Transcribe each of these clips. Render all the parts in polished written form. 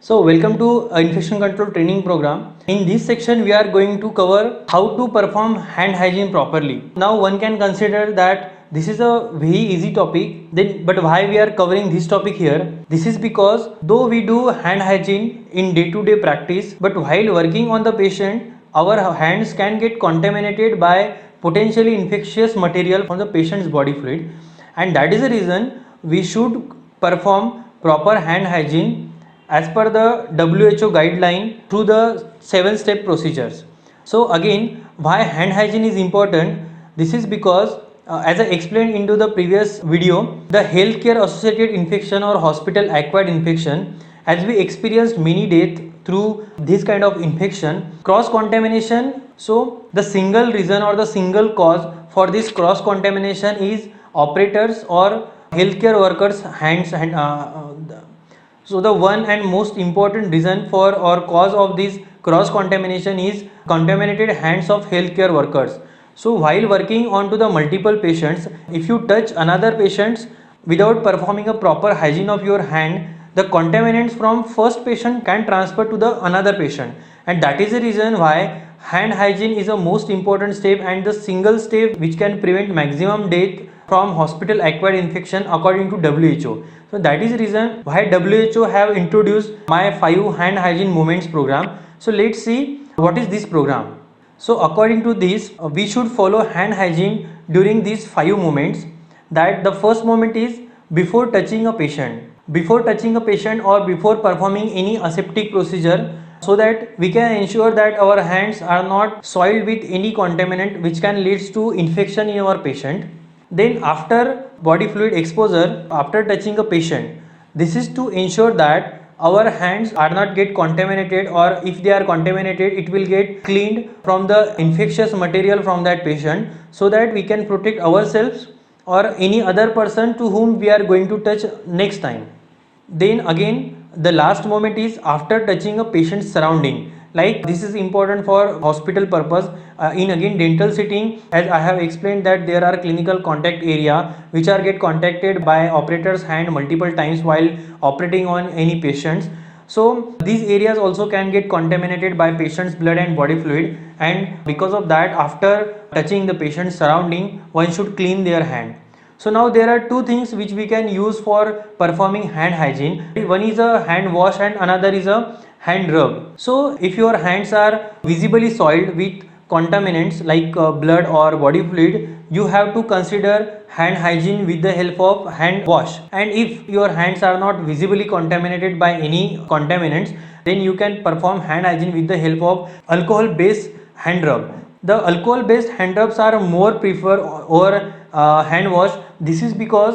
So welcome to infection control training program. In this section we are going to cover how to perform hand hygiene properly. Now one can consider that this is a very easy topic, but why we are covering this topic here? This is because though we do hand hygiene in day-to-day practice, but while working on the patient, our hands can get contaminated by potentially infectious material from the patient's body fluid, and that is the reason we should perform proper hand hygiene as per the WHO guideline through the 7-step procedures. So again, why hand hygiene is important? This is because as I explained into the previous video, the healthcare associated infection or hospital acquired infection, as we experienced many deaths through this kind of infection, cross contamination. So the single reason or the single cause for this cross contamination is operators or healthcare workers hands. So the one and most important reason for or cause of this cross contamination is contaminated hands of healthcare workers. So while working on to the multiple patients, if you touch another patients without performing a proper hygiene of your hand, the contaminants from first patient can transfer to the another patient, and that is the reason why hand hygiene is a most important step and the single step which can prevent maximum death from hospital acquired infection according to WHO. So that is the reason why WHO have introduced my 5 hand hygiene moments program. So let's see what is this program. So according to this, we should follow hand hygiene during these 5 moments. That the first moment is before touching a patient. Before touching a patient or before performing any aseptic procedure, so that we can ensure that our hands are not soiled with any contaminant which can lead to infection in our patient. Then after body fluid exposure, after touching a patient, this is to ensure that our hands are not get contaminated, or if they are contaminated it will get cleaned from the infectious material from that patient, so that we can protect ourselves or any other person to whom we are going to touch next time. Then again, the last moment is after touching a patient's surrounding. Like this is important for hospital purpose. In again dental setting, as I have explained that there are clinical contact area which are get contacted by operator's hand multiple times while operating on any patients. So these areas also can get contaminated by patient's blood and body fluid, and because of that after touching the patient's surrounding, one should clean their hand. So now there are two things which we can use for performing hand hygiene. One is a hand wash and another is a hand rub. So if your hands are visibly soiled with contaminants like blood or body fluid, you have to consider hand hygiene with the help of hand wash. And if your hands are not visibly contaminated by any contaminants, then you can perform hand hygiene with the help of alcohol based hand rub. The alcohol based hand rubs are more preferred over hand wash. This is because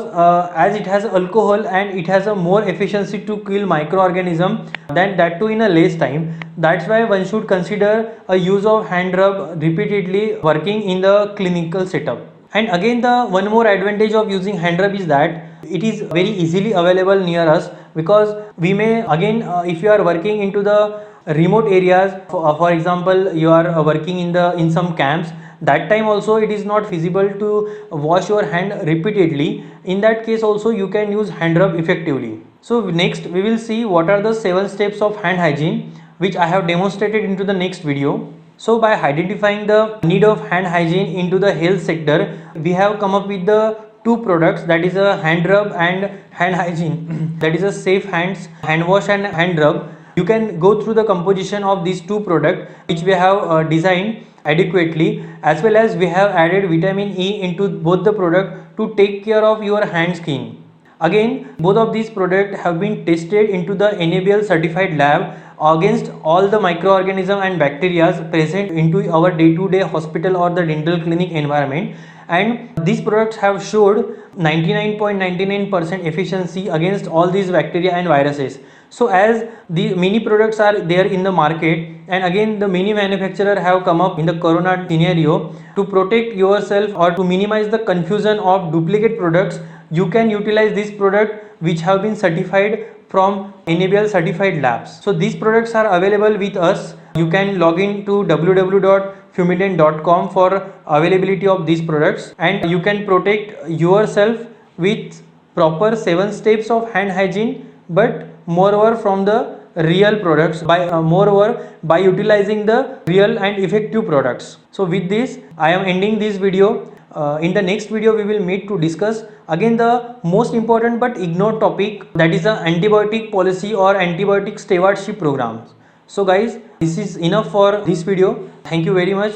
as it has alcohol and it has a more efficiency to kill microorganism than that too in a less time. That's why one should consider a use of hand rub repeatedly working in the clinical setup. And again, the one more advantage of using hand rub is that it is very easily available near us, because we may again if you are working into the remote areas, for example you are working in some camps, that time also it is not feasible to wash your hand repeatedly. In that case also you can use hand rub effectively. So next we will see what are the 7 steps of hand hygiene which I have demonstrated into the next video. So by identifying the need of hand hygiene into the health sector, we have come up with the 2 products, that is a hand rub and hand hygiene that is a safe hands hand wash and hand rub. You can go through the composition of these 2 products which we have designed adequately, as well as we have added vitamin E into both the product to take care of your hand skin. Again, both of these products have been tested into the NABL certified lab against all the microorganisms and bacteria present into our day-to-day hospital or the dental clinic environment, and these products have showed 99.99% efficiency against all these bacteria and viruses. So as the many products are there in the market, and again the many manufacturers have come up in the corona scenario, to protect yourself or to minimize the confusion of duplicate products, you can utilize this product which have been certified from NABL certified labs. So these products are available with us. You can log in to www.fumident.com for availability of these products, and you can protect yourself with proper 7 steps of hand hygiene, but moreover from the real products, by moreover by utilizing the real and effective products. So with this I am ending this video. In the next video we will meet to discuss again the most important but ignored topic, that is the antibiotic policy or antibiotic stewardship programs. So guys, this is enough for this video. Thank you very much.